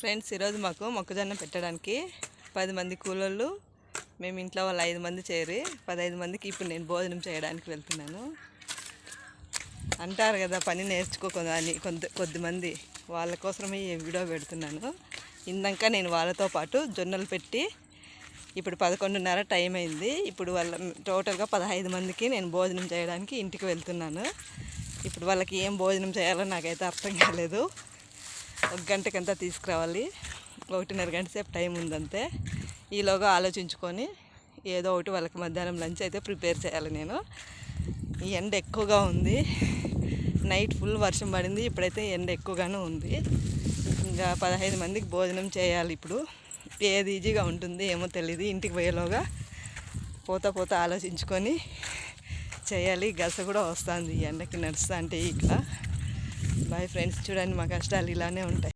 Friends, ఈరోజు మాకు మొక్కజొన్న పెట్టడానికి 10 మంది కూలోళ్ళు, మేము ఇంట్లో వాళ్ళు 5 మంది చేరి 15 మందికి ఇప్పుడు నేను భోజనం చేయడానికి వెళ్తున్నాను. అంటారు కదా, పని నేర్చుకోని కొద్దిమంది, వాళ్ళ కోసమే ఈ వీడియో పెడుతున్నాను. ఇందాక నేను వాళ్ళతో పాటు జొన్నలు పెట్టి ఇప్పుడు 11:30 టైం అయింది. ఇప్పుడు వాళ్ళ టోటల్గా 15 మందికి నేను భోజనం చేయడానికి ఇంటికి వెళ్తున్నాను. ఇప్పుడు వాళ్ళకి ఏం భోజనం చేయాలో నాకైతే అర్థం కాలేదు. 1 గంటకంతా తీసుకురావాలి, 1:30 గంట సేపు టైం ఉందంతే. ఈలోగా ఆలోచించుకొని ఏదో ఒకటి వాళ్ళకి మధ్యాహ్నం లంచ్ అయితే ప్రిపేర్ చేయాలి. నేను ఈ ఎండ ఎక్కువగా ఉంది, నైట్ ఫుల్ వర్షం పడింది, ఇప్పుడైతే ఎండ ఎక్కువగానే ఉంది. ఇంకా 15 మందికి భోజనం చేయాలి. ఇప్పుడు ఏది ఈజీగా ఉంటుంది ఏమో తెలియదు. ఇంటికి పోయేలోగా పోతా ఆలోచించుకొని చేయాలి. గస కూడా వస్తుంది ఎండకి నడుస్తా అంటే. ఇట్లా బాయ్ ఫ్రెండ్స్, చూడండి మా కష్టాలు ఇలానే ఉంటాయి.